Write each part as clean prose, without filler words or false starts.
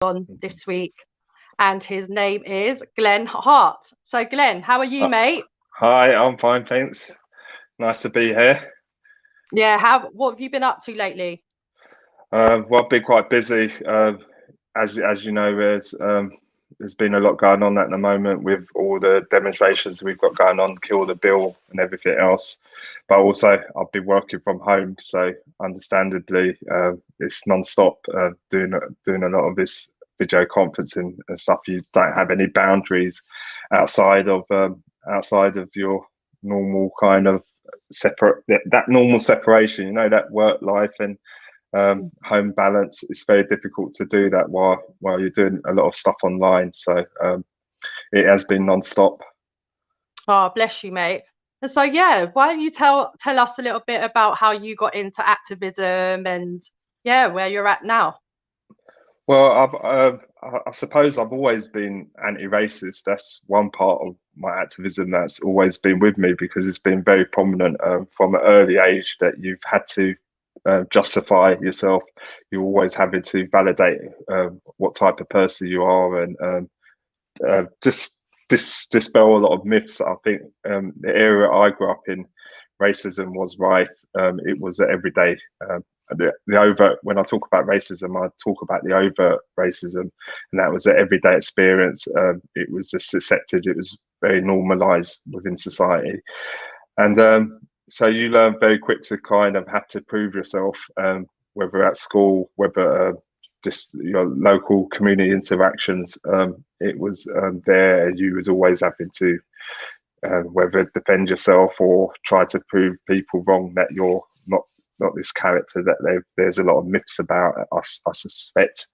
on this week, and his name is Glen Hart. So, Glen, how are you, mate? Hi, I'm fine, thanks. Nice to be here. Yeah, what have you been up to lately? Well, I've been quite busy. As you know, there's been a lot going on at the moment with all the demonstrations we've got going on, Kill the Bill and everything else. But also, I've been working from home, so understandably, it's non-stop doing a lot of this video conferencing and stuff. You don't have any boundaries outside of your normal kind of that normal separation. You know, that work life and home balance. It's very difficult to do that while you're doing a lot of stuff online. So it has been non-stop. Oh, bless you, mate. And so, yeah, why don't you tell us a little bit about how you got into activism and where you're at now? Well, I suppose I've always been anti-racist. That's one part of my activism that's always been with me, because it's been very prominent from an early age that you've had to justify yourself. You're always having to validate what type of person you are, and just dispel a lot of myths. I think the area I grew up in, racism was rife. It was everyday. The overt, when I talk about racism, I talk about the overt racism, and that was an everyday experience. It was just accepted. It was very normalized within society, and so you learn very quick to kind of have to prove yourself, whether at school, whether just your local community interactions. It was there. You was always having to whether defend yourself or try to prove people wrong that you're not this character that there's a lot of myths about. I suspect.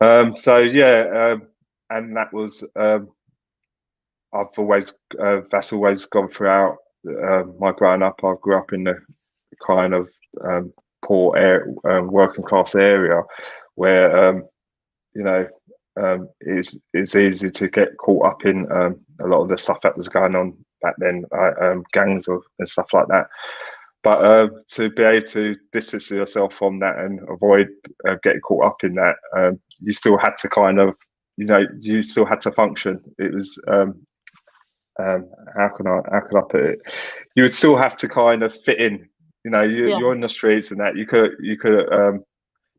So yeah, and that was I've always that's always gone throughout my growing up. I grew up in the kind of poor working class area where you know it's easy to get caught up in a lot of the stuff that was going on back then, gangs and stuff like that. But to be able to distance yourself from that and avoid getting caught up in that, you still had to kind of, you still had to function. It was how can I put it? You would still have to kind of fit in. You're in the streets and that you could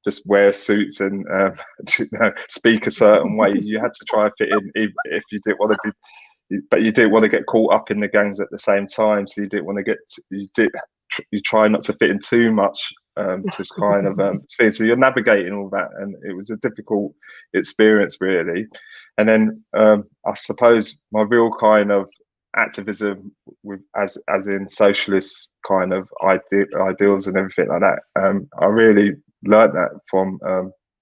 just wear suits and speak a certain way. You had to try and fit in if you didn't want to be, but you didn't want to get caught up in the gangs at the same time. So you didn't want to you try not to fit in too much to kind of so you're navigating all that, and it was a difficult experience really. And then I suppose my real kind of activism with as in socialist kind of ideals and everything like that, I really learned that from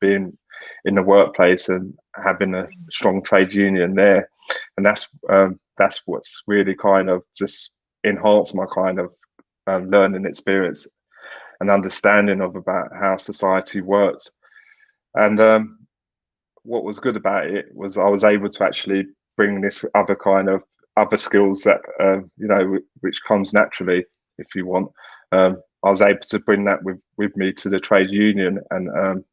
being in the workplace and having a strong trade union there, and that's what's really kind of just enhanced my kind of learning experience and understanding of about how society works. And what was good about it was I was able to actually bring this other kind of other skills that which comes naturally if you want. I was able to bring that with me to the trade union and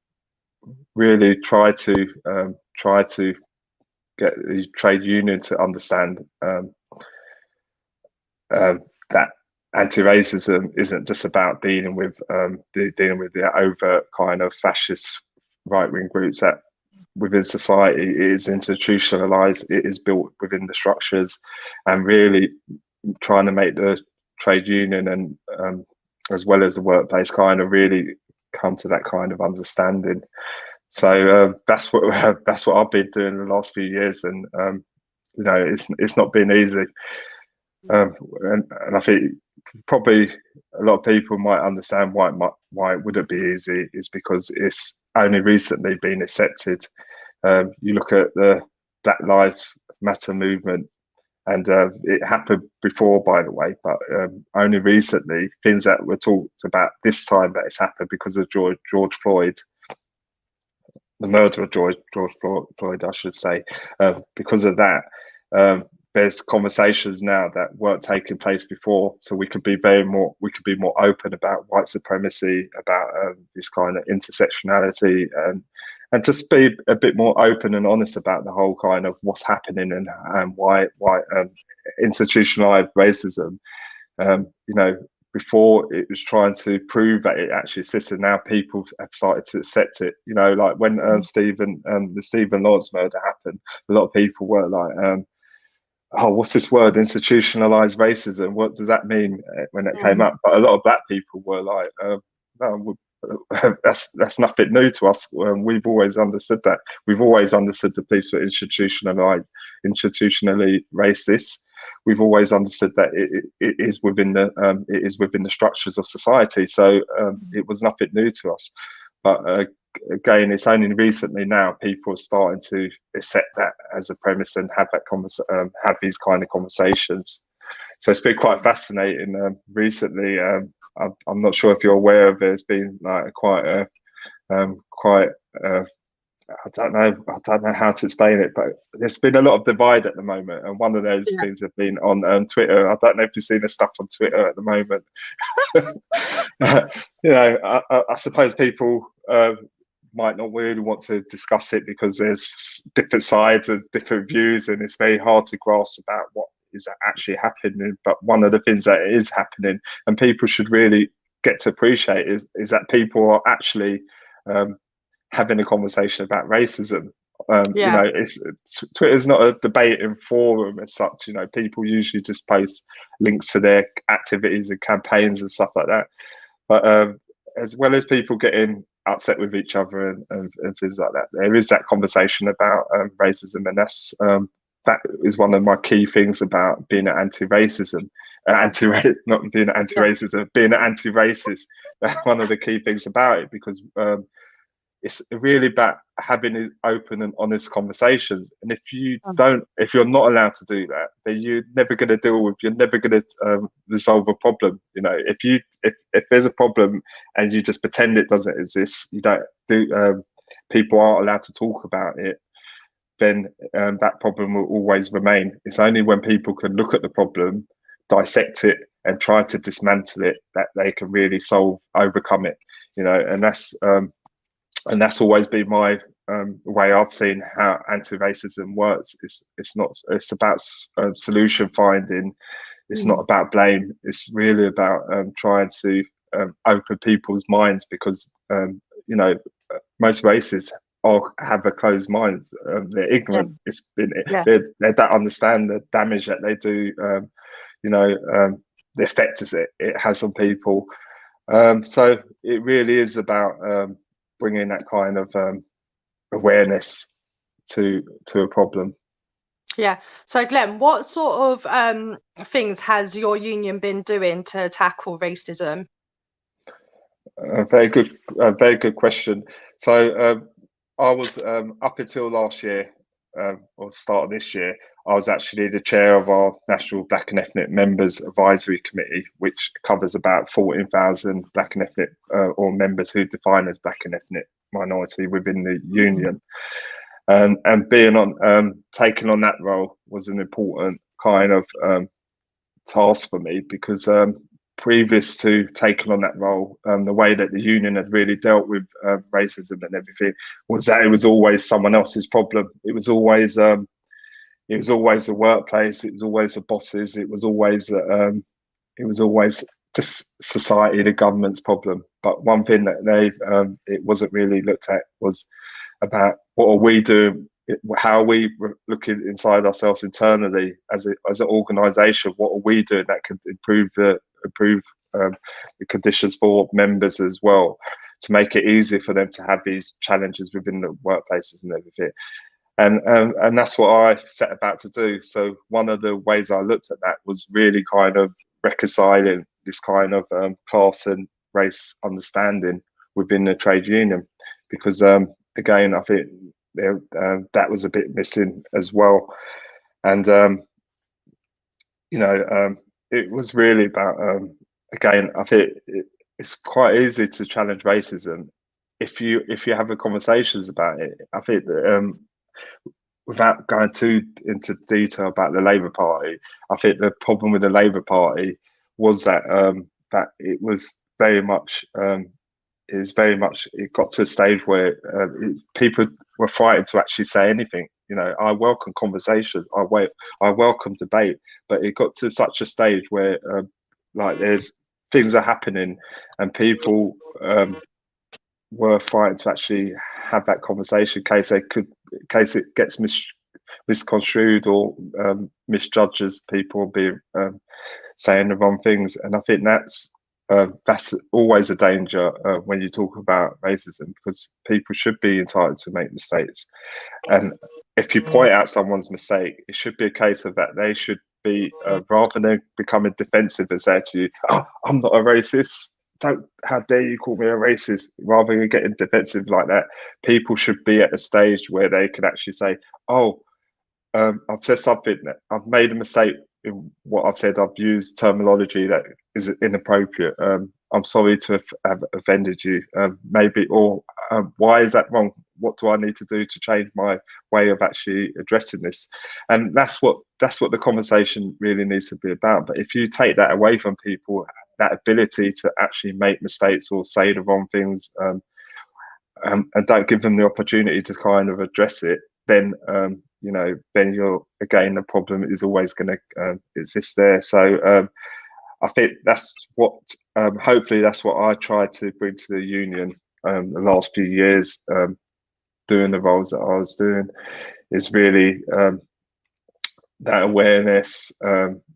really try to get the trade union to understand that anti-racism isn't just about dealing with the overt kind of fascist right-wing groups that within society. It is institutionalized, it is built within the structures, and really trying to make the trade union and as well as the workplace kind of really come to that kind of understanding. So that's what I've been doing the last few years, and it's not been easy. And I think probably a lot of people might understand why it wouldn't be easy is because it's only recently been accepted. You look at the Black Lives Matter movement, and it happened before, by the way, but only recently things that were talked about this time that it's happened because of George Floyd, the murder of George Floyd, I should say. Because of that, there's conversations now that weren't taking place before, so we could be more open about white supremacy, about this kind of intersectionality, and just be a bit more open and honest about the whole kind of what's happening and why institutionalized racism. You know, before it was trying to prove that it actually exists, and now people have started to accept it. You know, like when the Stephen Lawrence murder happened, a lot of people were like, oh, what's this word, institutionalized racism? What does that mean when it came up? But a lot of black people were like, no, that's nothing new to us. We've always understood that. We've always understood the police were institutionally racist. We've always understood that it is within the structures of society. So it was nothing new to us. But again, it's only recently now people are starting to accept that as a premise and have that have these kind of conversations. So it's been quite fascinating. Recently, I'm not sure if you're aware of it. There's been like I don't know how to explain it, but there's been a lot of divide at the moment, and one of those things have been on Twitter. I don't know if you've seen the stuff on Twitter at the moment. You know, I suppose people might not really want to discuss it because there's different sides and different views, and it's very hard to grasp about what is actually happening. But one of the things that is happening, and people should really get to appreciate, is that people are actually having a conversation about racism. You know, Twitter's not a debating forum as such. You know, people usually just post links to their activities and campaigns and stuff like that. But as well as people getting upset with each other and things like that, there is that conversation about racism, and that is one of my key things about being an anti-racism. Not being an anti-racism, being an anti-racist. That's one of the key things about it, because it's really about having open and honest conversations. And if you're not allowed to do that, then you're never going to resolve a problem. You know, if there's a problem and you just pretend it doesn't exist, people aren't allowed to talk about it, then that problem will always remain. It's only when people can look at the problem, dissect it, and try to dismantle it that they can really overcome it. You know, and that's always been my way I've seen how anti-racism works. It's about solution finding. It's not about blame. It's really about trying to open people's minds, because you know, most racists have a closed mind. They're ignorant. They don't understand the damage that they do. You know, the effect it has on people. So it really is about bringing that kind of awareness to a problem. Yeah. So Glenn, what sort of things has your union been doing to tackle racism? Very good question. So I was up until last year, or start of this year, I was actually the chair of our National Black and Ethnic Members Advisory Committee, which covers about 14,000 Black and Ethnic or members who define as Black and Ethnic minority within the union. And taking on that role was an important kind of task for me, because previous to taking on that role, the way that the union had really dealt with racism and everything was that it was always someone else's problem. It was always the workplace. It was always the bosses. It was always just society, the government's problem. But one thing that it wasn't really looked at was about what are we doing, how are we looking inside ourselves internally as an organisation. What are we doing that could improve the conditions for members as well, to make it easier for them to have these challenges within the workplaces and everything. And that's what I set about to do. So one of the ways I looked at that was really kind of reconciling this kind of class and race understanding within the trade union, because again, I think that was a bit missing as well. And you know, it was really about again, I think it's quite easy to challenge racism if you have conversations about it. I think that, without going too into detail about the Labour Party, I think the problem with the Labour Party was that that it was very much is very much, it got to a stage where people were frightened to actually say anything. You know, I welcome conversations, I welcome debate, but it got to such a stage where like there's things are happening and people were frightened to actually have that conversation in case it gets misconstrued or misjudges people be saying the wrong things. And I think that's always a danger when you talk about racism, because people should be entitled to make mistakes. And if you point out someone's mistake, it should be a case of that they should be, rather than becoming defensive and say to you, "Oh, I'm not a racist. How dare you call me a racist?" Rather than getting defensive like that, people should be at a stage where they can actually say, "Oh, I've said something, I've made a mistake in what I've said, I've used terminology that is inappropriate. I'm sorry to have offended you. Maybe, or why is that wrong? What do I need to do to change my way of actually addressing this?" And that's what the conversation really needs to be about. But if you take that away from people, that ability to actually make mistakes or say the wrong things, and don't give them the opportunity to kind of address it, then you know, then you're, again, the problem is always going to exist there. So I think that's what, hopefully that's what I tried to bring to the union the last few years, doing the roles that I was doing, is really that awareness,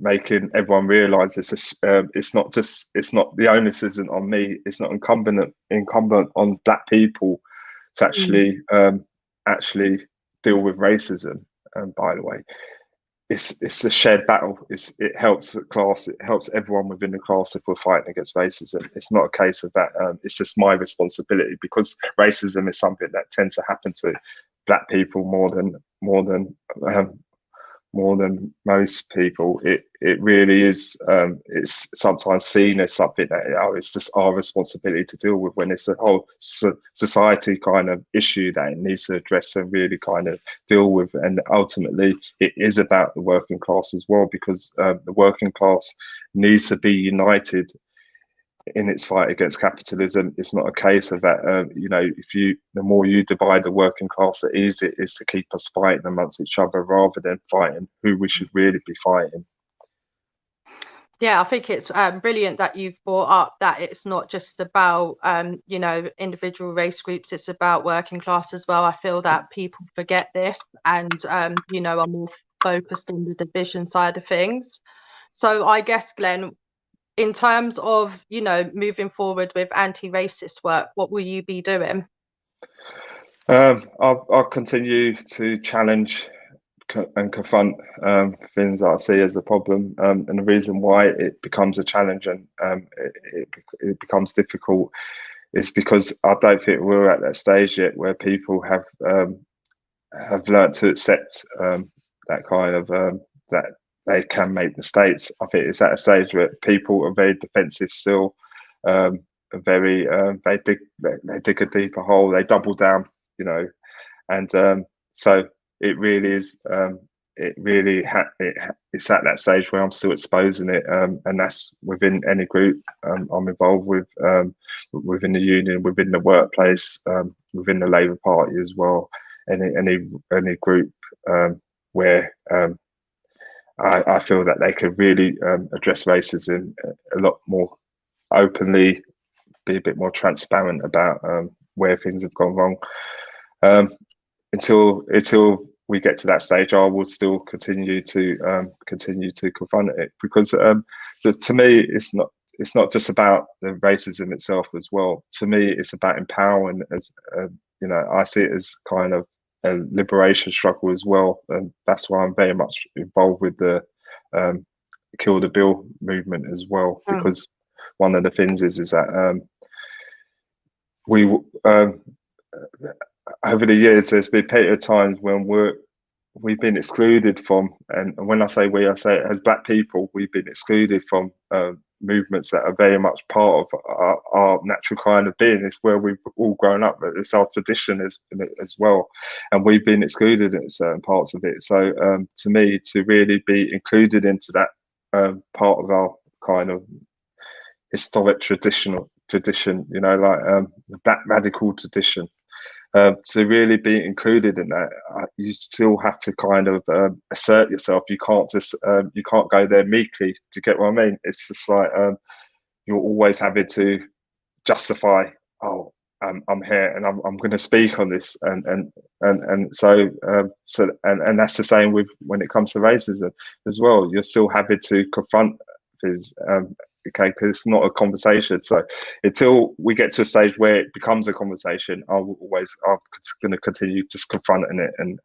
making everyone realise it's not the onus isn't on me. It's not incumbent on Black people to actually actually deal with racism. And by the way, it's a shared battle. It helps the class. It helps everyone within the class if we're fighting against racism. It's not a case of that. It's just my responsibility, because racism is something that tends to happen to Black people more than most people. It really is. It's sometimes seen as something that, oh, it's just our responsibility to deal with, when it's a whole society kind of issue that it needs to address and really kind of deal with. And ultimately, it is about the working class as well, because the working class needs to be united in its fight against capitalism. It's not a case of that, you know, the more you divide the working class, the easier it is to keep us fighting amongst each other, rather than fighting who we should really be fighting. Yeah, I think it's brilliant that you've brought up that it's not just about you know, individual race groups, it's about working class as well. I feel that people forget this and you know, are more focused on the division side of things. So I guess, Glenn, in terms of, you know, moving forward with anti-racist work, what will you be doing? I'll continue to challenge and confront things that I see as a problem, and the reason why it becomes a challenge and it becomes difficult is because I don't think we're at that stage yet where people have learned to accept that kind of that they can make mistakes. I think it's at a stage where people are very defensive still, very they dig a deeper hole, they double down, you know, and so it really is. It's at that stage where I'm still exposing it, and that's within any group I'm involved with, within the union, within the workplace, within the Labour Party as well. Any group where I feel that they could really address racism a lot more openly, be a bit more transparent about where things have gone wrong. Until we get to that stage, I will still continue to confront it, because to me, it's not just about the racism itself as well. To me, it's about empowering. As you know, I see it as kind of a liberation struggle as well, and that's why I'm very much involved with the Kill the Bill movement as well, because one of the things is that we over the years, there's been plenty of times when we've been excluded from, and when I say we, I say it as Black people, we've been excluded from movements that are very much part of our natural kind of being. It's where we've all grown up. It's our tradition as well, and we've been excluded in certain parts of it. So to me, to really be included into that part of our kind of historic tradition, you know, like that radical tradition. To really be included in that, you still have to kind of assert yourself. You can't just you can't go there meekly. Do you get what I mean? It's just like you're always having to justify. Oh, I'm here and I'm going to speak on this, and so and that's the same with when it comes to racism as well. You're still having to confront this. Okay, because it's not a conversation. So until we get to a stage where it becomes a conversation, I'm going to continue just confronting it, and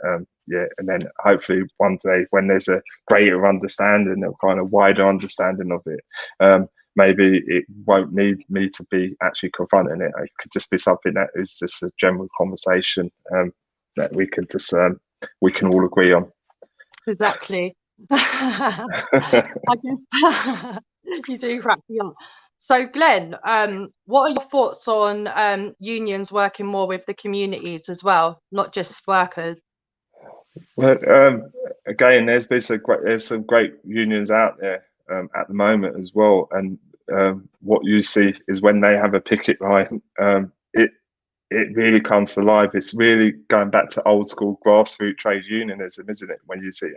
yeah, and then hopefully one day when there's a greater understanding, a kind of wider understanding of it, maybe it won't need me to be actually confronting it. It could just be something that is just a general conversation that we can just we can all agree on. Exactly. I guess you do crack me up. So, Glenn, what are your thoughts on unions working more with the communities as well, not just workers? Well, again, there's some great unions out there at the moment as well, and what you see is when they have a picket line, it really comes to life. It's really going back to old school grassroots trade unionism, isn't it? When you see,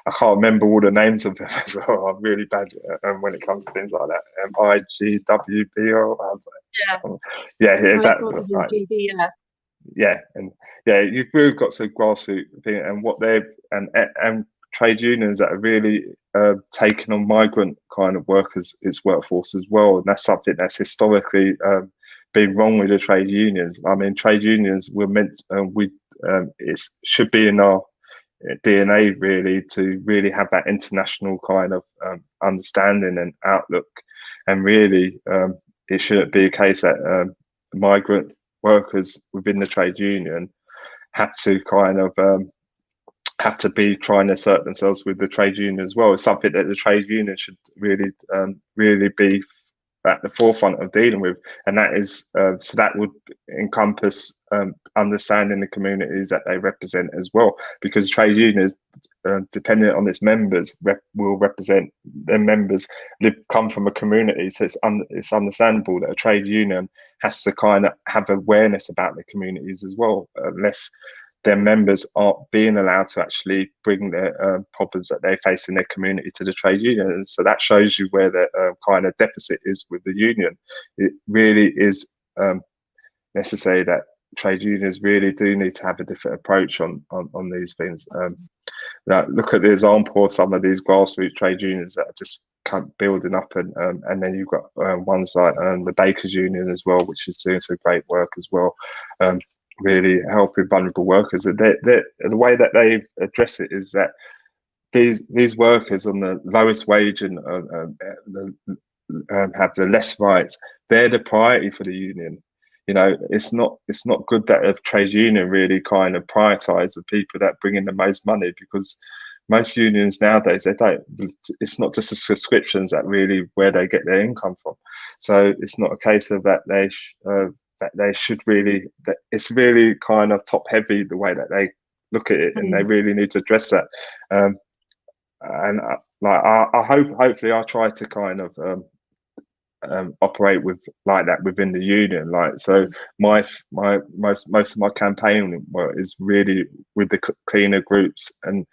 I can't remember all the names of them, so I'm really bad when it comes to things like that. IGWBO. Yeah, exactly. Right. Yeah, and yeah, you've really got some grassroots thing, and what they've and trade unions that are really taking on migrant kind of workers, its workforce as well, and that's something that's historically been wrong with the trade unions. I mean, trade unions were meant it should be in our DNA really to really have that international kind of understanding and outlook, and really it shouldn't be a case that migrant workers within the trade union have to kind of have to be trying to assert themselves with the trade union as well. It's something that the trade union should really really be at the forefront of dealing with, and that is so that would encompass understanding the communities that they represent as well, because trade unions, depending on its members, will represent their members come from a community. So it's understandable that a trade union has to kind of have awareness about the communities as well, unless their members aren't being allowed to actually bring their problems that they face in their community to the trade union. And so that shows you where the kind of deficit is with the union. It really is necessary that trade unions really do need to have a different approach on these things. Now, look at the example of some of these grassroots trade unions that are just kind of building up, and then you've got ones like the Bakers Union as well, which is doing some great work as well. Really helping vulnerable workers, and the way that they address it is that these workers on the lowest wage and have the less rights. They're the priority for the union. You know, it's not good that a trade union really kind of prioritize the people that bring in the most money, because most unions nowadays, they don't. It's not just the subscriptions that really where they get their income from. So it's not a case of that they should really, that it's really kind of top heavy the way that they look at it, and they really need to address that. And I hopefully I try to kind of operate with like that within the union. Like, so my most of my campaign work is really with the cleaner groups and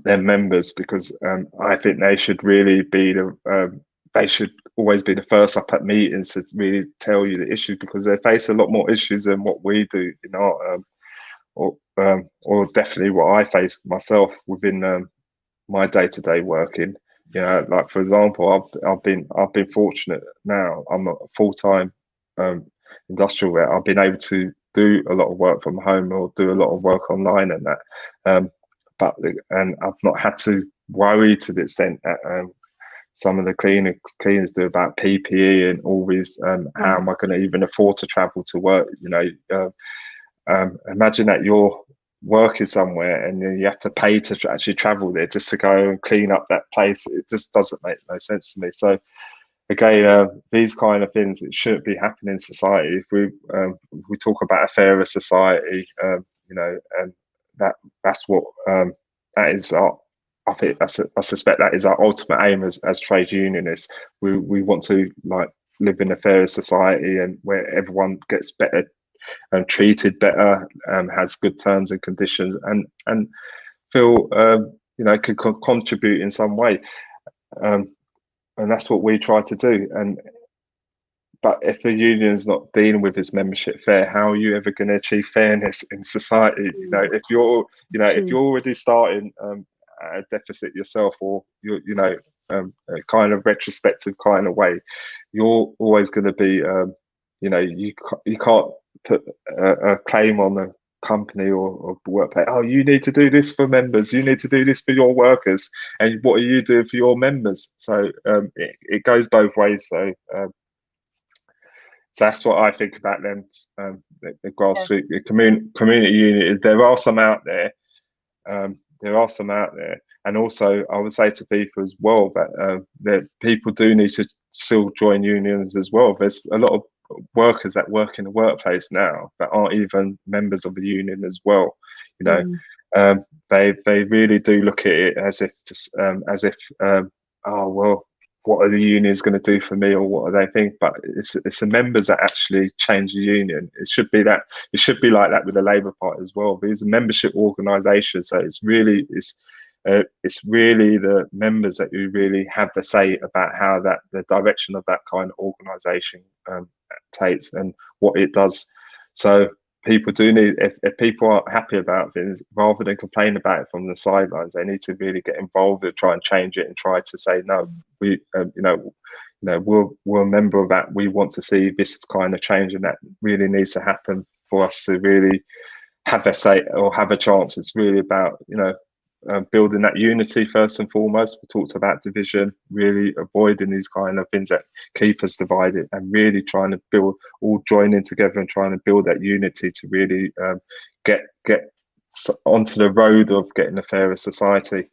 their members, because I think they should really be they should always be the first up at meetings to really tell you the issues, because they face a lot more issues than what we do in our or definitely what I face myself within my day-to-day working. You know, like for example, I've been fortunate now. I'm a full-time industrial where I've been able to do a lot of work from home or do a lot of work online and that. And I've not had to worry to the extent that some of the cleaners do about PPE and all these. How am I going to even afford to travel to work? You know, imagine that you're working somewhere and then you have to pay to actually travel there just to go and clean up that place. It just doesn't make no sense to me. So again, these kind of things, it shouldn't be happening in society. If we talk about a fairer society, you know, and that's what that is our, I suspect that is our ultimate aim as trade unionists. We want to like live in a fairer society and where everyone gets better and treated better, has good terms and conditions, and feel could contribute in some way, and that's what we try to do. But if the union's not dealing with its membership fair, how are you ever going to achieve fairness in society? If you're already starting at a deficit yourself, or you're a kind of retrospective kind of way, you're always going to be you can't put a claim on the company or workplace. Oh, you need to do this for members, you need to do this for your workers, and what are you doing for your members? So it goes both ways. So that's what I think about them. The grassroots, the community unit. There are some out there. And also I would say to people as well that people do need to still join unions as well. There's a lot of workers that work in the workplace now that aren't even members of the union as well. They really do look at it as if oh well, what are the unions going to do for me, or what do they think? But it's the members that actually change the union. It should be like that with the Labour Party as well. These are membership organisations, so it's really the members that you really have the say about how the direction of that kind of organisation takes and what it does. So people do need, if people aren't happy about things, rather than complain about it from the sidelines, they need to really get involved and try and change it and try to say, no, we, we're a member of that. We want to see this kind of change, and that really needs to happen for us to really have a say or have a chance. It's really about, building that unity first and foremost. We talked about division, really avoiding these kind of things that keep us divided, and really trying to build, all joining together and trying to build that unity to really get onto the road of getting a fairer society.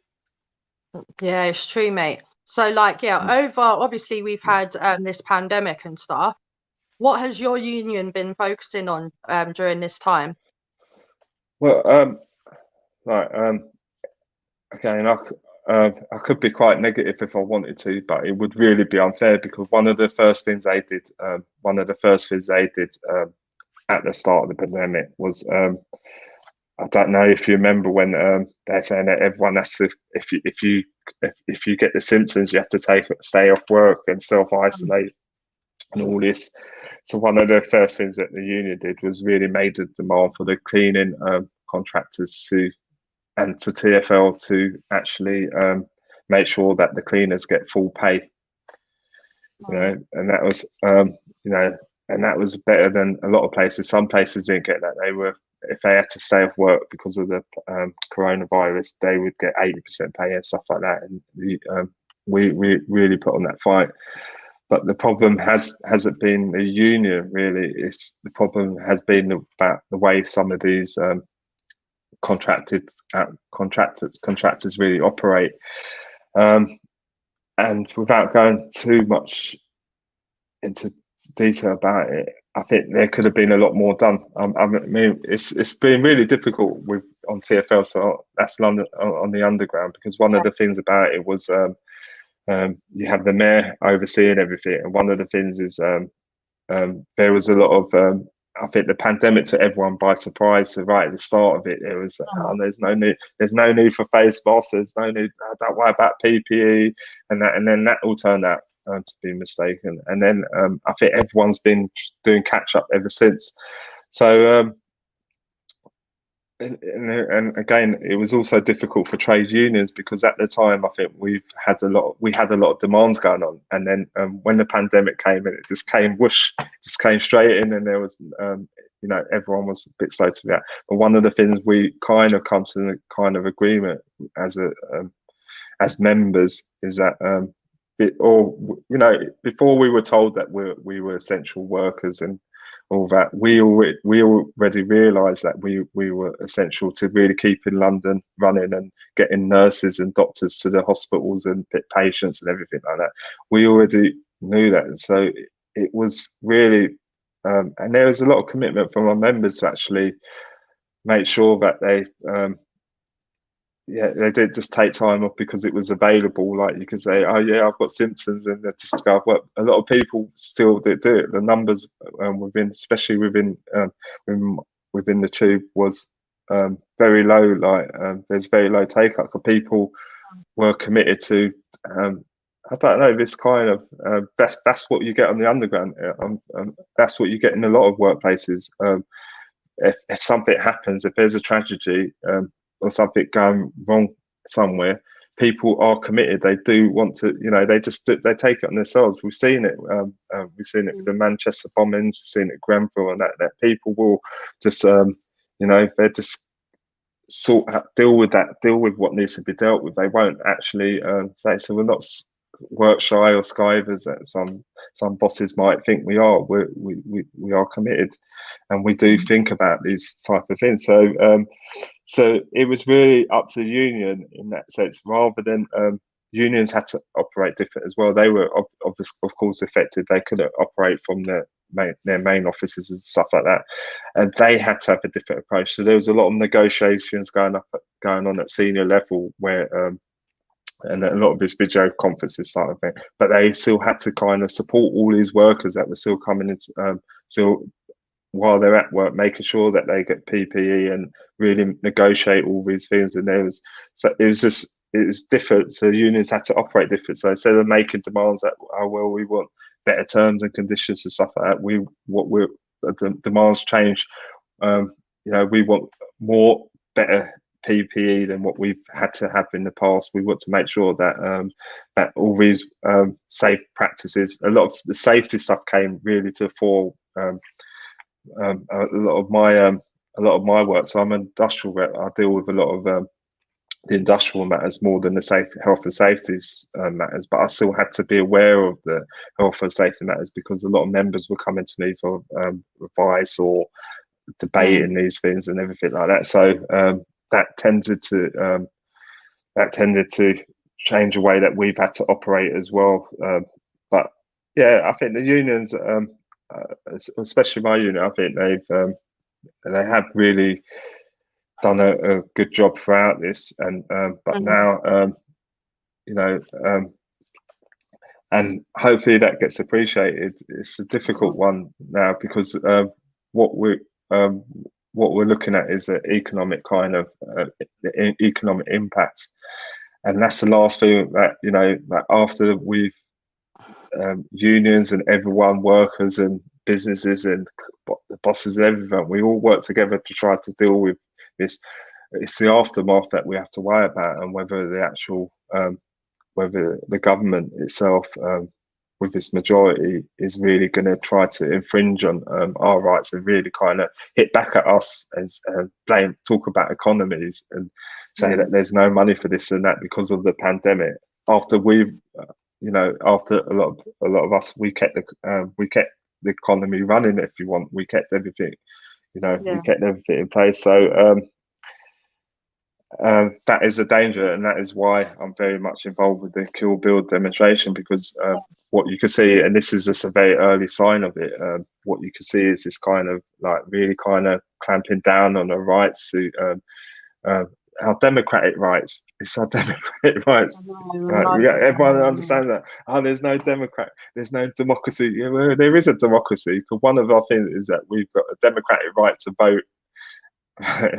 Yeah, it's true, mate. So over, obviously we've had this pandemic and stuff. What has your union been focusing on during this time? Well, again, I could be quite negative if I wanted to, but it would really be unfair, because one of the first things they did at the start of the pandemic was, I don't know if you remember when they're saying that everyone has to, if you get the symptoms, you have to stay off work and self-isolate and all this. So one of the first things that the union did was really made a demand for the cleaning contractors to TfL to actually make sure that the cleaners get full pay. And that was and that was better than a lot of places. Some places didn't get that. If they had to stay off work because of the coronavirus, they would get 80% pay and stuff like that. And we really put on that fight. But the problem hasn't been the union, really. The problem has been about the way some of these contractors really operate. And without going too much into detail about it, I think there could have been a lot more done. I mean, it's been really difficult on TfL, so that's London on the underground, because one of the things about it was you have the mayor overseeing everything, and one of the things is there was a lot of I think the pandemic took everyone by surprise. So right at the start of it, it was there's no need for face masks, there's no need, don't worry about PPE, and then that all turned out to be mistaken. And then I think everyone's been doing catch up ever since. So and again, it was also difficult for trade unions, because at the time I think we had a lot of demands going on, and then when the pandemic came in, it just came straight in, and there was everyone was a bit slow to react. But one of the things we kind of come to the kind of agreement as members is that before we were told that we were essential workers and all that, we already realised that we were essential to really keeping London running and getting nurses and doctors to the hospitals and patients and everything like that. We already knew that, and so it was really, and there was a lot of commitment from our members to actually make sure that they, yeah, they did just take time off because it was available. Like you could say, oh yeah, I've got symptoms, and they just go. But a lot of people still did do it. The numbers within, especially within the tube, was very low. Like there's very low take up. For people were committed to. I don't know, this kind of that's what you get on the underground. That's what you get in a lot of workplaces. If something happens, if there's a tragedy or something going wrong somewhere, people are committed. They do want to, they take it on themselves. We've seen it. We've seen it with the Manchester bombings. We've seen it at Grenfell, and that people will just, they're just deal with what needs to be dealt with. They won't actually say, so we're not work shy or skivers that some bosses might think we are. We are committed, and we do think about these type of things. So it was really up to the union in that sense, rather than unions had to operate different as well. They were of course affected. They couldn't operate from their main offices and stuff like that, and they had to have a different approach. So there was a lot of negotiations going on at senior level where and a lot of this video conferences sort of thing, but they still had to kind of support all these workers that were still coming into still while they're at work, making sure that they get PPE and really negotiate all these things. And it was different. So unions had to operate different. So instead of making demands that, oh well, we want better terms and conditions and stuff like that, the demands change. We want more better PPE than what we've had to have in the past. We want to make sure that that all these safe practices, a lot of the safety stuff came really to the fore. A lot of my work. So I'm an industrial rep. I deal with a lot of the industrial matters more than the health and safety matters. But I still had to be aware of the health and safety matters because a lot of members were coming to me for advice or debating these things and everything like that. So that tended to change the way that we've had to operate as well. But yeah, I think the unions, especially my union, I think they have really done a good job throughout this. And but now, and hopefully that gets appreciated. It's a difficult one now because what we're looking at is an economic kind of economic impact, and that's the last thing that that after we've unions and everyone, workers and businesses and the bosses and everyone, we all work together to try to deal with this. It's the aftermath that we have to worry about, and whether the actual whether the government itself with its majority is really going to try to infringe on our rights and really kind of hit back at us and talk about economies and say that there's no money for this and that because of the pandemic. After we've after a lot of us, we kept the economy running. If you want, we kept everything, we kept everything in place. So that is a danger, and that is why I'm very much involved with the Kill Build demonstration, because what you can see, and this is just a very early sign of it, what you can see is this kind of like really kind of clamping down on the rights to our democratic rights. It's our democratic rights. Everyone understands that. Oh, there's no democracy. Yeah, well, there is a democracy, because one of our things is that we've got a democratic right to vote.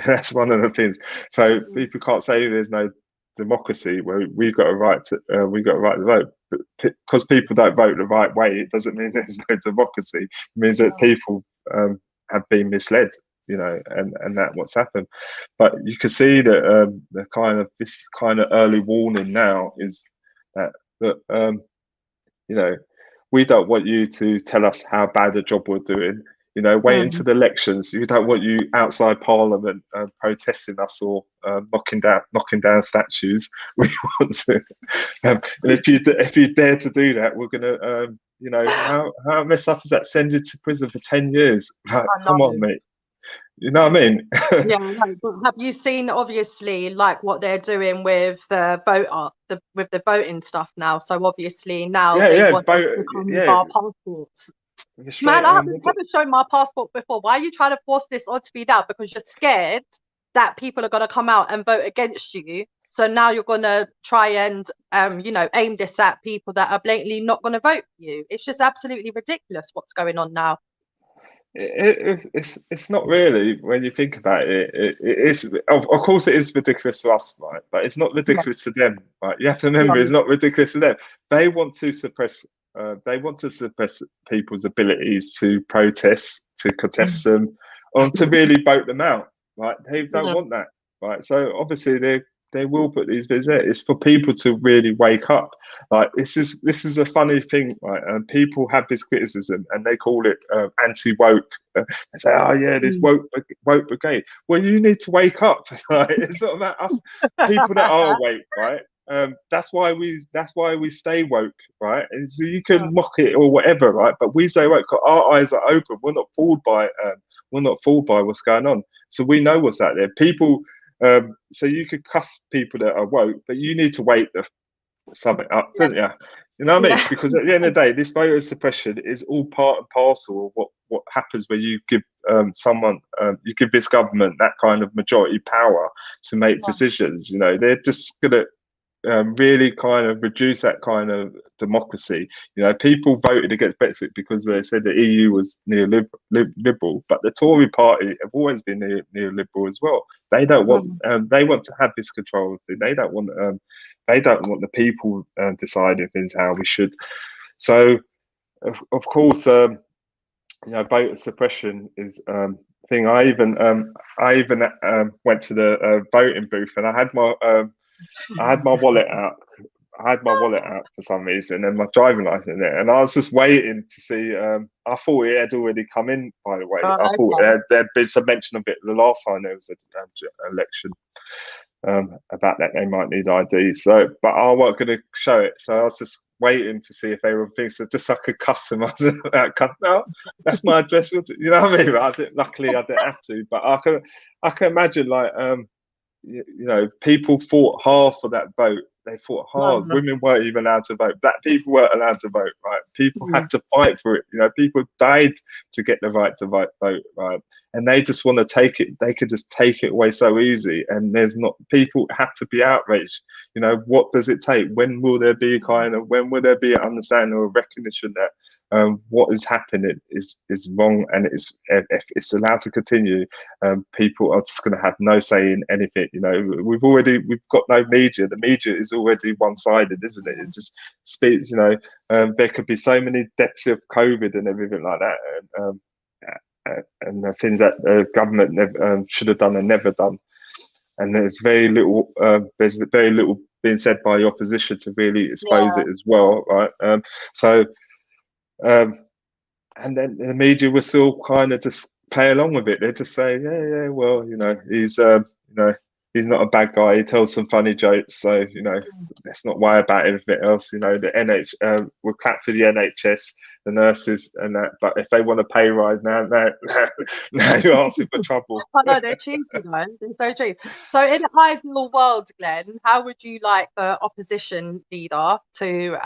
That's one of the things. So people can't say there's no democracy where we've got a right to vote. But because people don't vote the right way, it doesn't mean there's no democracy. It means that people have been misled. And that what's happened. But you can see that this kind of early warning now is that we don't want you to tell us how bad a job we're doing. Wait until the elections. We don't want you outside Parliament protesting us or knocking down statues. We want to, and if you dare to do that, we're gonna, how messed up is that? Send you to prison for 10 years. Like, come on, mate. You know what I mean? Have you seen obviously like what they're doing with the with the voting stuff now? So obviously now they want us to come with our passports. Man, I haven't shown my passport before. Why are you trying to force this onto me now? Because you're scared that people are going to come out and vote against you. So now you're going to try and, aim this at people that are blatantly not going to vote for you. It's just absolutely ridiculous what's going on now. It's not really, when you think about it. It's of course it is ridiculous to us, right? But it's not Yeah. ridiculous to them, right? You have to remember, it's not ridiculous to them. They want to suppress. They want to suppress people's abilities to protest, to contest them, or to really vote them out, right? They don't want that, right? So obviously they will put these bits there. It's for people to really wake up. Like this is a funny thing, right? And people have this criticism, and they call it anti-woke. They say, "Oh yeah, this woke brigade." Well, you need to wake up. Right? It's not about us, people that are awake, right? That's why we stay woke, right? And so you can mock it or whatever, right? But we stay woke. Our eyes are open. We're not fooled by what's going on. So we know what's out there. People. So you could cuss people that are woke, but you need to wake the something up, don't you? You know what I mean? Because at the end of the day, this voter suppression is all part and parcel of what happens when you give you give this government that kind of majority power to make decisions. You know, they're just gonna really kind of reduce that kind of democracy. You know, people voted against Brexit because they said the EU was neoliberal, but the Tory party have always been neoliberal as well. They don't want they want to have this control. They don't want the people deciding things how we should. So of course, voter suppression is thing. I even went to the voting booth, and I had my wallet out. I had my wallet out for some reason, and my driving license in it, and I was just waiting to see. I thought it had already come in. By the way, I thought there'd been some mention of it the last time there was an election about that they might need ID. So, but I wasn't going to show it, so I was just waiting to see if they were things so just so I could customize it. No, that's my address. You know what I mean? Luckily, I didn't have to, but I can imagine like people fought hard for that vote. They fought hard. Women weren't even allowed to vote. Black people weren't allowed to vote. Right? People had to fight for it. You know, people died to get the right to vote. Right? And they just want to take it. They could just take it away so easy. And there's not. People have to be outraged. You know, what does it take? When will there be when will there be an understanding or recognition that what is happening is wrong, and if it's allowed to continue, people are just going to have no say in anything. You know, we've got no media. The media is already one-sided, isn't it? It just speaks. You know, there could be so many deaths of COVID and everything like that, and the things that the government should have done and never done. And there's very little. There's very little being said by the opposition to really expose it as well, right? And then the media will still kind of just play along with it. They just say, yeah, well, he's not a bad guy. He tells some funny jokes, so let's not worry about everything else. The we'll clap for the NHS, the nurses, and that. But if they want a pay rise now you're asking for trouble. I know, they're cheeky, though. They're so cheap. So, in an ideal world, Glenn, how would you like the opposition leader to,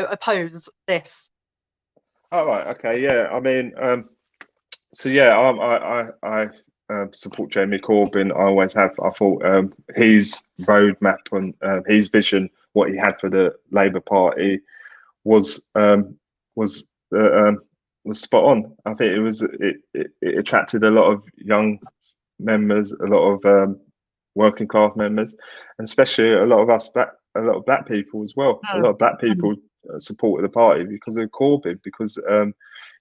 oppose this? All right. Okay. Yeah. I mean, so yeah, I support Jeremy Corbyn. I always have. I thought his roadmap and his vision, what he had for the Labour Party, was spot on. I think it attracted a lot of young members, a lot of working class members, and especially a lot of black people as well. A lot of black people supported the party because of Corbyn, because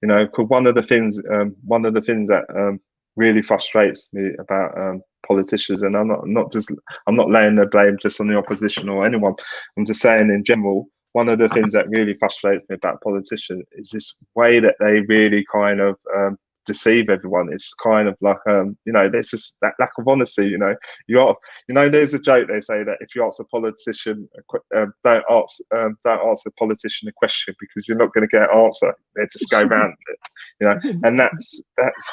one of the things that really frustrates me about politicians, and I'm not laying the blame just on the opposition or anyone. I'm just saying in general, one of the things that really frustrates me about politicians is this way that they really kind of deceive everyone. It's kind of like there's just that lack of honesty. There's a joke, they say that if you ask a politician don't ask the politician a question, because you're not going to get an answer. They just go around it, and that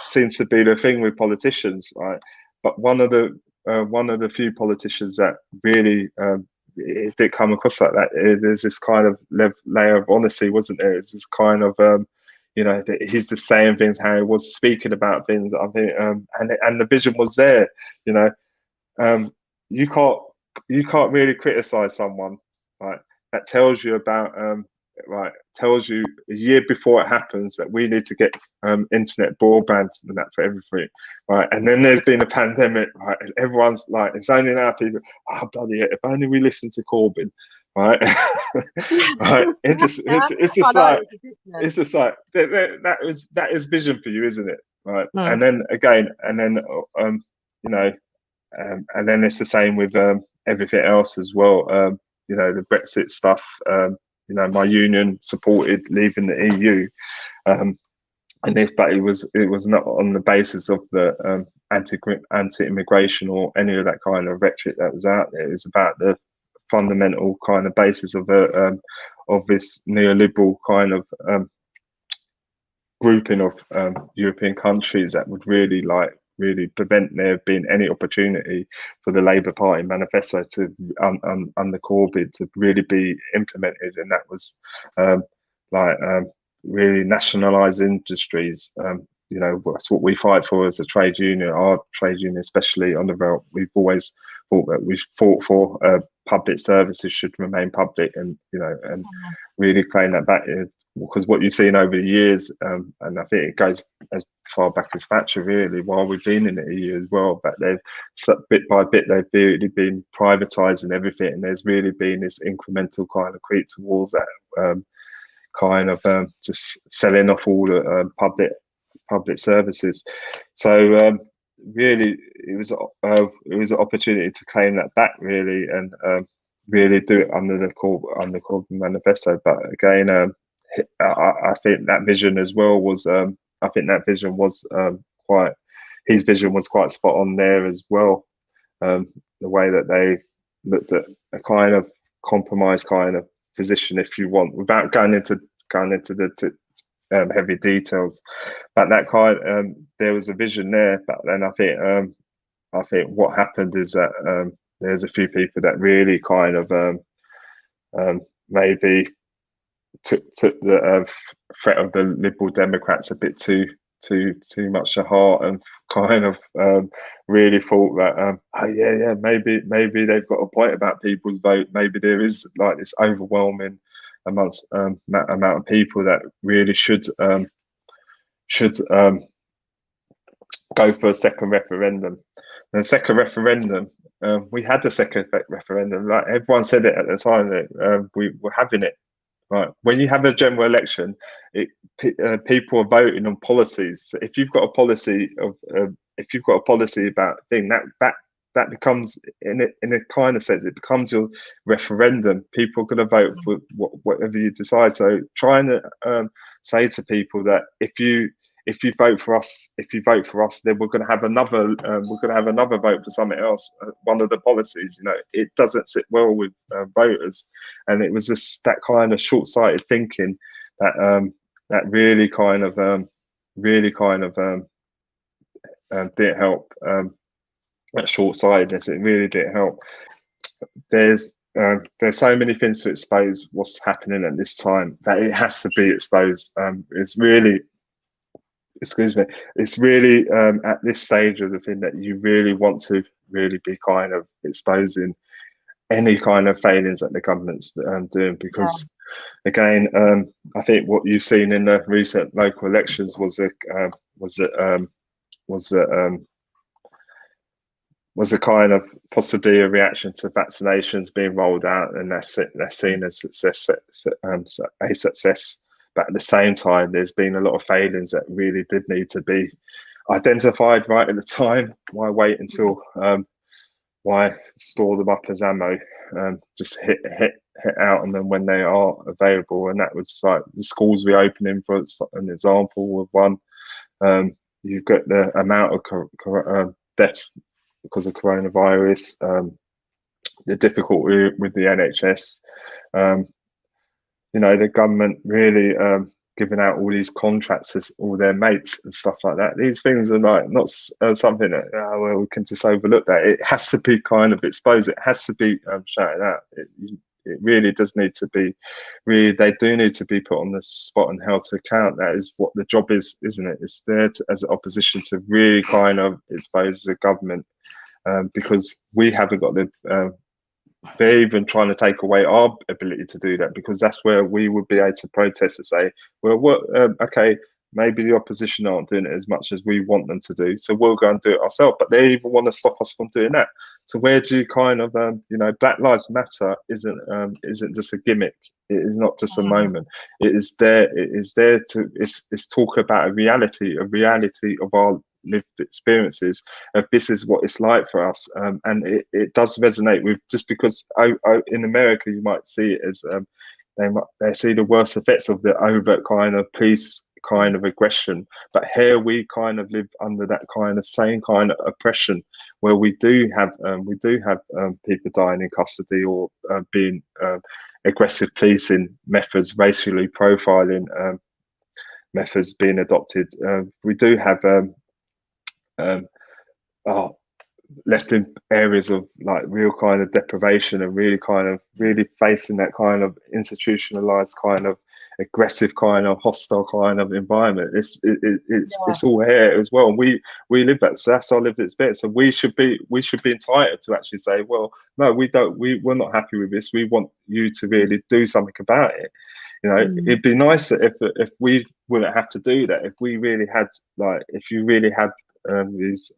seems to be the thing with politicians, right? But one of the few politicians that really it did come across like that, there's this kind of layer of honesty, wasn't there? It's this kind of he's just saying things how he was speaking about things. I think and the vision was there. You can't you can't really criticize someone, right? That tells you about right, tells you a year before it happens that we need to get internet broadband and that for everything, right? And then there's been a pandemic, right? And everyone's like, it's only now people, oh bloody it, if only we listen to Corbyn, right? Right? It's I just know, like, it's ridiculous. it's just like that is vision for you, isn't it? Right? Mm. And then again, and then you know, and then it's the same with everything else as well. You know, the Brexit stuff. You know, my union supported leaving the EU, um, but it was not on the basis of the anti-immigration or any of that kind of rhetoric that was out there. It was about the fundamental kind of basis of this neoliberal kind of grouping of European countries that would really prevent there being any opportunity for the Labour Party manifesto to under Corbyn to really be implemented, and that was like really nationalise industries. You know, that's what we fight for as a trade union. Our trade union, especially on the belt, we've always thought that we've fought for public services should remain public, and you know, and really claim that back. Because what you've seen over the years, and I think it goes as far back as Thatcher, really, while we've been in the EU as well, but they've bit by bit they've really been privatising everything, and there's really been this incremental kind of creep towards that kind of just selling off all the public services. So really, it was an opportunity to claim that back, really, and really do it under the Corbyn manifesto. But again, I think that vision as well was. I think that vision was quite. His vision was quite spot on there as well. The way that they looked at a kind of compromise kind of position, if you want, without going into the heavy details. But that kind, there was a vision there. But then I think what happened is that there's a few people that really kind of maybe took the threat of the Liberal Democrats a bit too much to heart, and kind of really thought that oh yeah maybe they've got a point about people's vote. Maybe there is like this overwhelming amount of people that really should go for a second referendum. And the second referendum, we had the second referendum. Like everyone said it at the time that we were having it. Right. When you have a general election, people are voting on policies. So if you've got a policy about thing that becomes in a kind of sense, it becomes your referendum. People are going to vote for whatever you decide. So trying to say to people that if you vote for us, then we're going to have another vote for something else. One of the policies, you know, it doesn't sit well with voters, and it was just that kind of short-sighted thinking that that really kind of didn't help. That short-sightedness, it really didn't help. There's so many things to expose what's happening at this time that it has to be exposed. It's really at this stage of the thing that you really want to really be kind of exposing any kind of failings that the government's doing, because again, I think what you've seen in the recent local elections was a kind of possibly a reaction to vaccinations being rolled out, and that's seen as a success. But at the same time, there's been a lot of failings that really did need to be identified right at the time. Why wait until why store them up as ammo? Just hit out on them when they are available. And that was like the schools reopening, for an example of one. You've got the amount of deaths because of coronavirus, the difficulty with the NHS. You know, the government really giving out all these contracts to all their mates and stuff like that. These things are like not something that well, we can just overlook that. It has to be kind of exposed. It has to be shouted out. It really does need to be. Really, they do need to be put on the spot and held to account. That is what the job is, isn't it? It's there as an opposition to really kind of expose the government, because we haven't got the they're even trying to take away our ability to do that, because that's where we would be able to protest and say, well, what, okay, maybe the opposition aren't doing it as much as we want them to do, so we'll go and do it ourselves. But they even want to stop us from doing that. So where do you kind of, Black Lives Matter isn't just a gimmick. It is not just a moment. It is there. It is there to. It's talk about a reality of our lived experiences of this is what it's like for us, and it does resonate with, just because in America you might see it as they see the worst effects of the overt kind of police kind of aggression, but here we kind of live under that kind of same kind of oppression, where we do have people dying in custody, or being aggressive policing methods, racially profiling methods being adopted. We do have are left in areas of like real kind of deprivation, and really facing that kind of institutionalized kind of aggressive kind of hostile kind of environment. It's all here as well, and we live that. So that's our lived experience. So we should be entitled to actually say, well, no, we're not happy with this. We want you to really do something about it. It'd be nice if we wouldn't have to do that. If we really had, like, if you really had these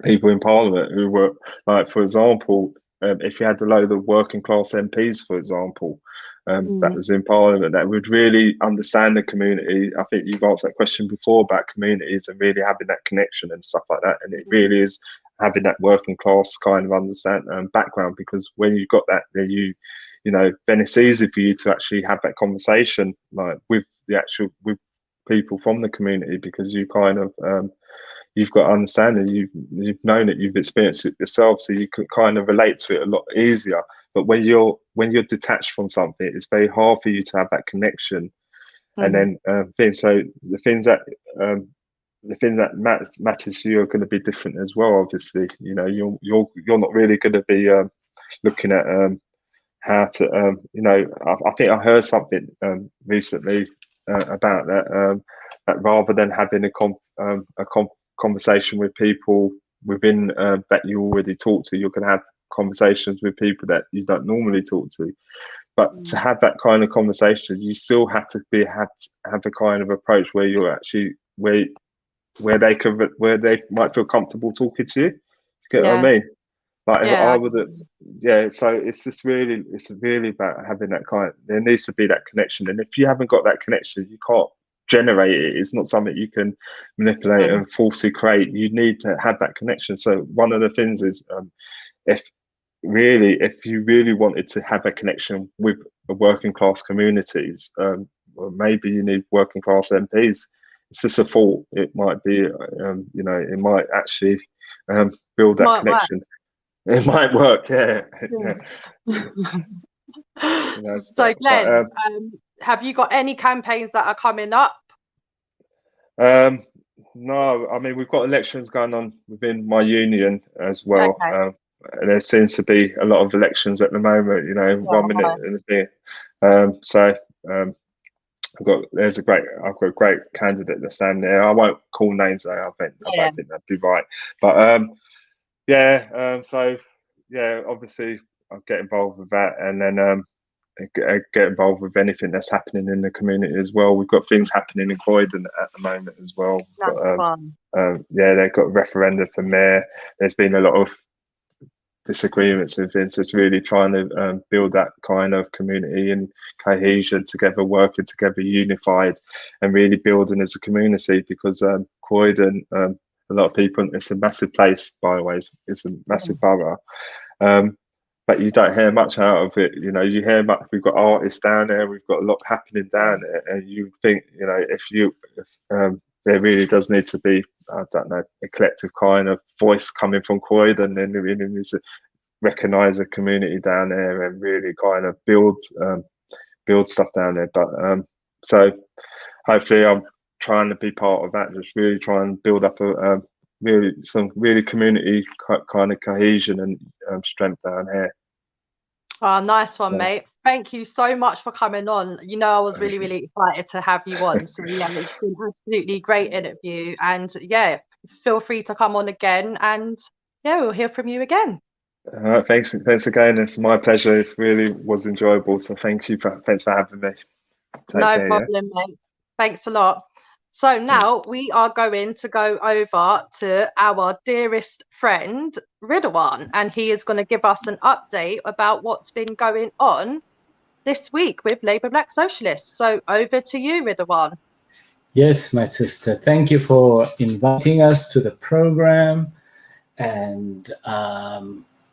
people in Parliament who were, like, for example, if you had a load of working class MPs, for example, that was in Parliament, that would really understand the community. I think you've answered that question before about communities and really having that connection and stuff like that. And it really is having that working class kind of understand background, because when you've got that, then then it's easy for you to actually have that conversation, like with people from the community, because you kind of you've got understanding, you've known it, you've experienced it yourself, so you can kind of relate to it a lot easier. But when you're detached from something, it's very hard for you to have that connection. And then so the things that matter to you are going to be different as well. Obviously, you're not really going to be looking at how to I think I heard something recently about that, that rather than having a conversation with people within that you already talk to, you can have conversations with people that you don't normally talk to. But to have that kind of conversation, you still have to have a kind of approach where you're actually where they might feel comfortable talking to you. You get what I mean? Like, if I would, so it's really about having that kind. There needs to be that connection, and if you haven't got that connection, you can't generate it. It's not something you can manipulate and forcibly create. You need to have that connection. So one of the things is, if you really wanted to have a connection with the working class communities, well, maybe you need working class MPs. It's just a thought. It might be, it might actually build that connection. Work. It might work, yeah. So, Glenn, have you got any campaigns that are coming up? No, I mean, we've got elections going on within my union as well. Okay. And there seems to be a lot of elections at the moment, 1 minute and a bit. So I've got a great candidate that's standing there. I won't call names though. I don't think that'd be right. But so obviously I'll get involved with that, and then get involved with anything that's happening in the community as well. We've got things happening in Croydon at the moment as well. They've got a referendum for mayor. There's been a lot of disagreements and things. So it's really trying to build that kind of community and cohesion together, working together, unified, and really building as a community, because Croydon, a lot of people, it's a massive place, by the way, it's a massive borough. But you don't hear much out of it. You hear much. We've got artists down there. We've got a lot happening down there, and you think, if there really does need to be, I don't know, a collective kind of voice coming from Croydon, and then really needs to recognise a community down there and really kind of build stuff down there. But so hopefully, I'm trying to be part of that. Just really try and build up some community kind of cohesion and strength down here. Oh, nice one, mate. Thank you so much for coming on. I was really, really excited to have you on. So it's been an absolutely great interview. And feel free to come on again. And we'll hear from you again. All right, thanks again. It's my pleasure. It really was enjoyable. So thanks for having me. Take No care, yeah. problem, mate. Thanks a lot. So now we are going to go over to our dearest friend, Ridwan, and he is going to give us an update about what's been going on this week with Labour Black Socialists. So over to you, Ridwan. Yes, my sister. Thank you for inviting us to the program. And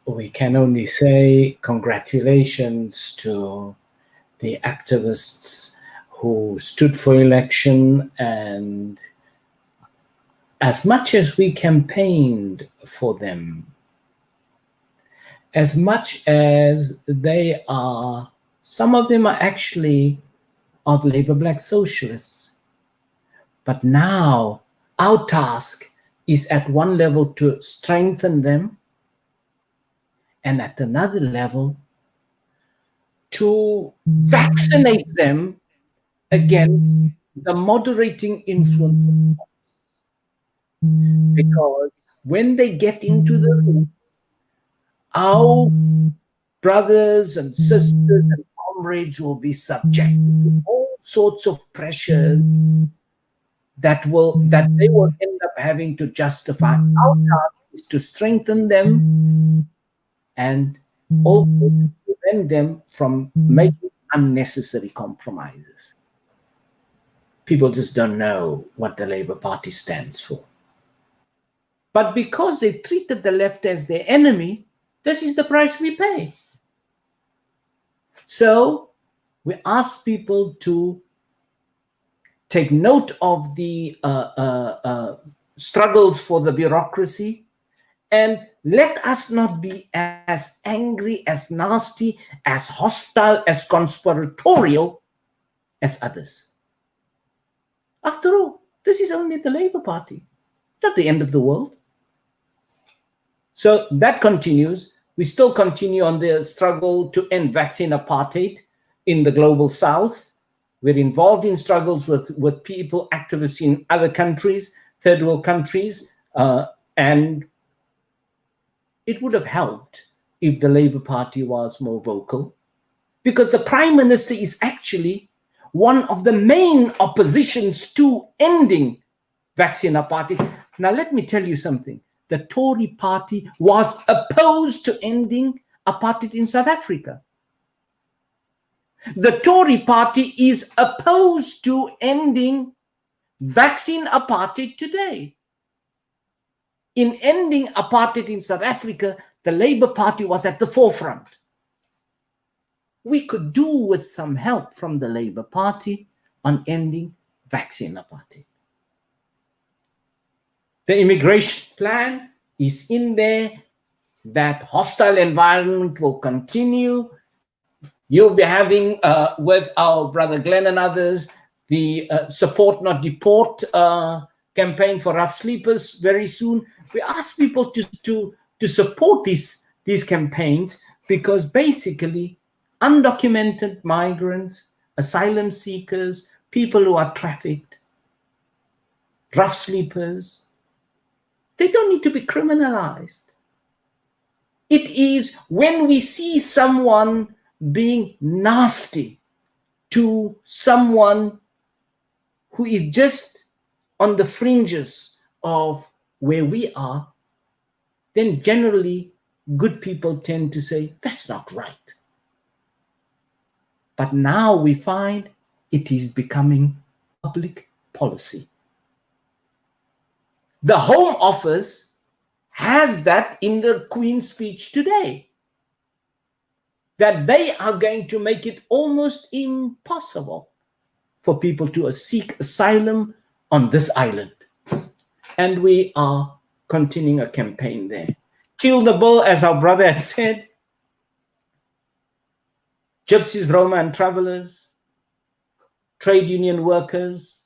we can only say congratulations to the activists who stood for election. And as much as we campaigned for them, as much as some of them are actually of Labour Black Socialists. But now our task is at one level to strengthen them, and at another level to vaccinate them against the moderating influence. Because when they get into the room, our brothers and sisters and comrades will be subjected to all sorts of pressures that they will end up having to justify. Our task is to strengthen them and also to prevent them from making unnecessary compromises. People just don't know what the Labour Party stands for. But because they've treated the left as their enemy, this is the price we pay. So we ask people to take note of the struggles for the bureaucracy, and let us not be as angry, as nasty, as hostile, as conspiratorial as others. After all, this is only the Labour Party, not the end of the world. So that continues. We still continue on the struggle to end vaccine apartheid in the global south. We're involved in struggles with people, activists in other countries, third world countries, and it would have helped if the Labour Party was more vocal, because the Prime Minister is actually one of the main oppositions to ending vaccine apartheid. Now, let me tell you something. The Tory party was opposed to ending apartheid in South Africa. The Tory party is opposed to ending vaccine apartheid today. In ending apartheid in South Africa, the Labour Party was at the forefront. We could do with some help from the Labour Party on ending vaccine apartheid. The immigration plan is in there. That hostile environment will continue. You'll be having, with our brother Glen and others, the Support Not Deport campaign for rough sleepers very soon. We ask people to support these campaigns, because basically undocumented migrants, asylum seekers, people who are trafficked, rough sleepers, they don't need to be criminalized. It is when we see someone being nasty to someone who is just on the fringes of where we are, then generally good people tend to say, that's not right. But now we find it is becoming public policy. The Home Office has that in the Queen's speech today, that they are going to make it almost impossible for people to seek asylum on this island. And we are continuing a campaign there. Kill the bull, as our brother had said. Gypsies, Roma and travelers, trade union workers,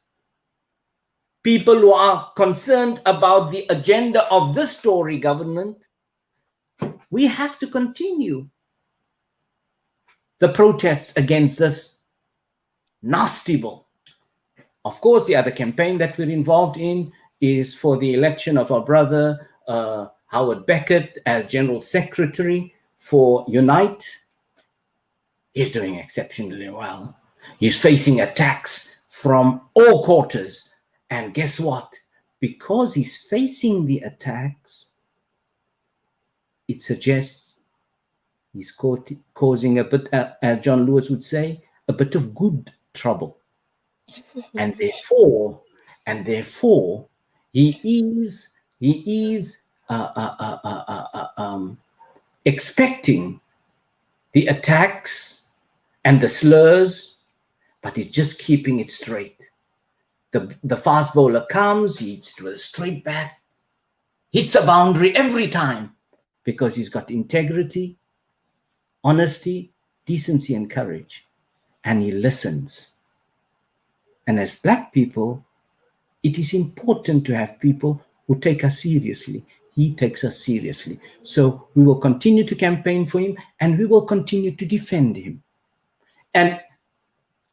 people who are concerned about the agenda of this Tory government, we have to continue the protests against this nasty bull. Of course, the other campaign that we're involved in is for the election of our brother Howard Beckett as General Secretary for Unite. He's doing exceptionally well. He's facing attacks from all quarters. And guess what? Because he's facing the attacks, it suggests he's causing a bit, as John Lewis would say, a bit of good trouble. And therefore, he is expecting the attacks and the slurs, but he's just keeping it straight. The fast bowler comes, he hits to a straight bat, hits a boundary every time, because he's got integrity, honesty, decency, and courage, and he listens. And as Black people, it is important to have people who take us seriously. He takes us seriously. So we will continue to campaign for him, and we will continue to defend him. And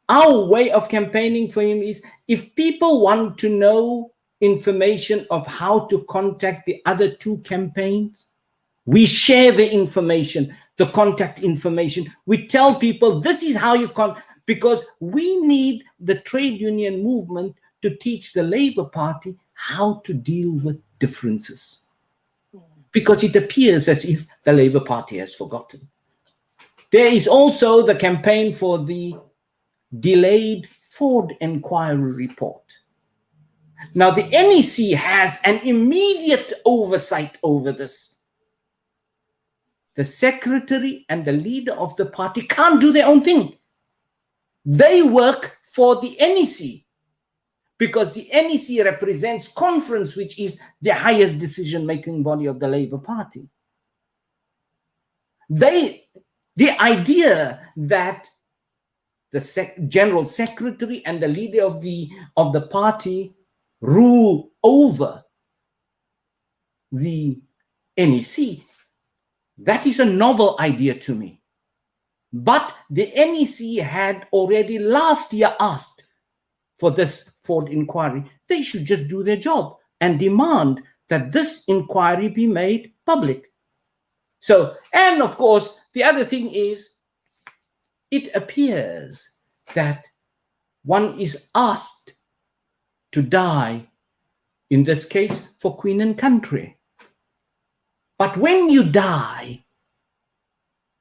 our way of campaigning for him is, if people want to know information of how to contact the other two campaigns, we share the information, the contact information. We tell people this is how you because we need the trade union movement to teach the Labour Party how to deal with differences. Because it appears as if the Labour Party has forgotten. There is also the campaign for the delayed Ford inquiry report. Now, the NEC has an immediate oversight over this. The secretary and the leader of the party can't do their own thing. They work for the NEC, because the NEC represents conference, which is the highest decision-making body of the Labour Party. The idea that the general secretary and the leader of the party rule over the NEC, that is a novel idea to me. But the NEC had already last year asked for this Ford inquiry. They should just do their job and demand that this inquiry be made public. So, and of course, the other thing is, it appears that one is asked to die, in this case, for Queen and country. But when you die,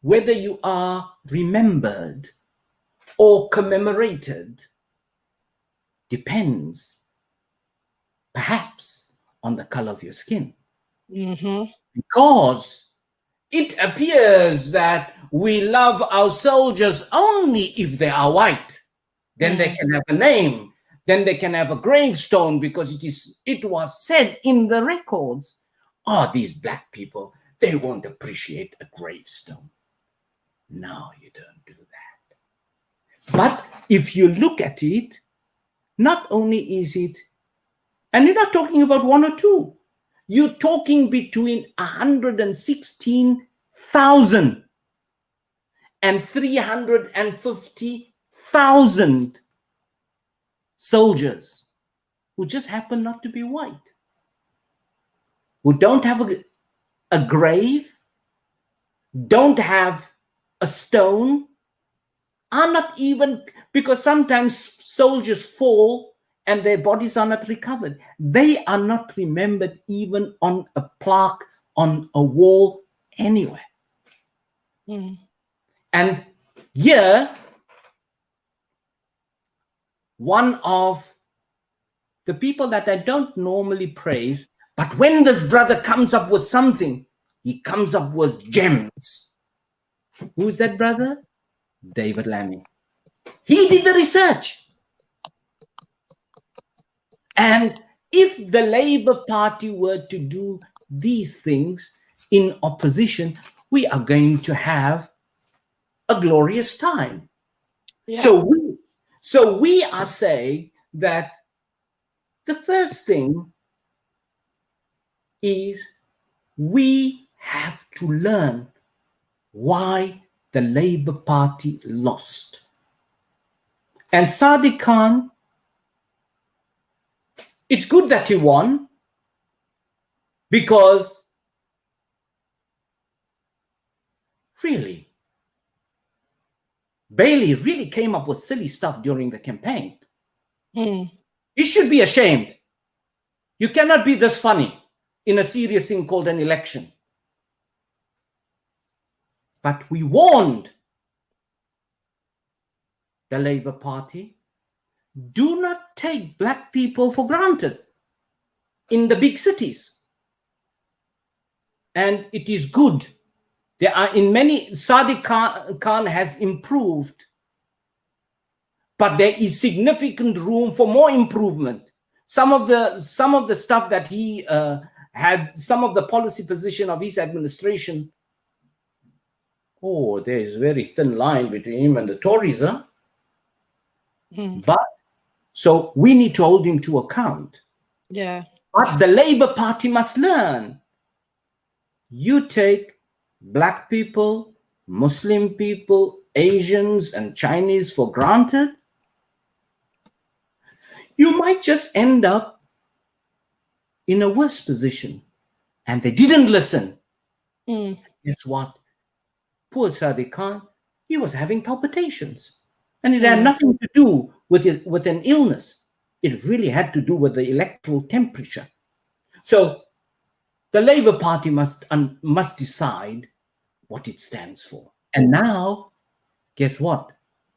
whether you are remembered or commemorated depends, perhaps, on the color of your skin. Mm-hmm. Because it appears that we love our soldiers only if they are white. Then they can have a name. Then they can have a gravestone, because it was said in the records, these Black people, they won't appreciate a gravestone. No, you don't do that. But if you look at it, not only is it, and you're not talking about one or two, you're talking between 116,000 and 350,000 soldiers who just happen not to be white, who don't have a grave, don't have a stone, are not even, because sometimes soldiers fall and their bodies are not recovered. They are not remembered even on a plaque, on a wall, anywhere. And here, one of the people that I don't normally praise, but when this brother comes up with something, he comes up with gems. Who's that brother? David Lammy. He did the research. And if the Labour Party were to do these things in opposition, we are going to have a glorious time. Yeah. So we are saying that the first thing is we have to learn why the Labour Party lost. And Sadiq Khan, it's good that he won, because Really? Bailey really came up with silly stuff during the campaign. You should be ashamed. You cannot be this funny in a serious thing called an election. But we warned the Labour Party, do not take black people for granted in the big cities. And it is good. There are in many, Sadiq Khan has improved, but there is significant room for more improvement. Some of the stuff that he had, some of the policy position of his administration, oh, there is very thin line between him and the Tories, huh? But so we need to hold him to account. Yeah. But the Labour Party must learn. You take black people, Muslim people, Asians, and Chinese for granted, you might just end up in a worse position. And they didn't listen. Guess what? Poor Sadiq Khan, he was having palpitations. And it had nothing to do with an illness. It really had to do with the electoral temperature. So the Labour Party must decide what it stands for. And now, guess what?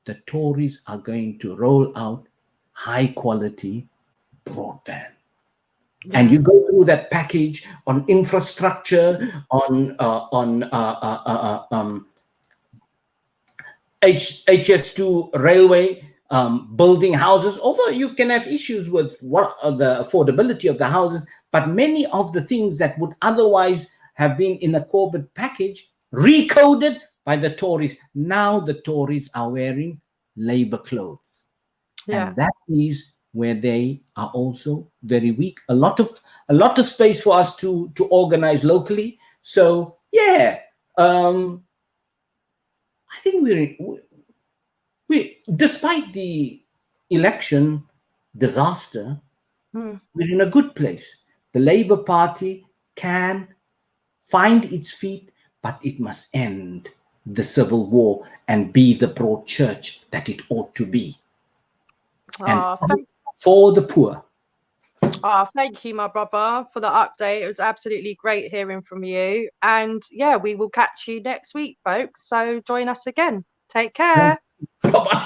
The Tories are going to roll out high-quality broadband. And you go through that package on infrastructure, on HS2 railway, building houses, although you can have issues with what the affordability of the houses, but many of the things that would otherwise have been in a Corbyn package, recoded by the Tories. Now the Tories are wearing Labour clothes. And that is where they are also very weak. A lot of space for us to organize locally. So yeah, I think we despite the election disaster, we're in a good place. The Labour Party can find its feet, but it must end the civil war and be the broad church that it ought to be. And for the poor. Thank you, my brother, for the update. It was absolutely great hearing from you. And yeah, we will catch you next week, folks. So join us again. Take care. Bye-bye.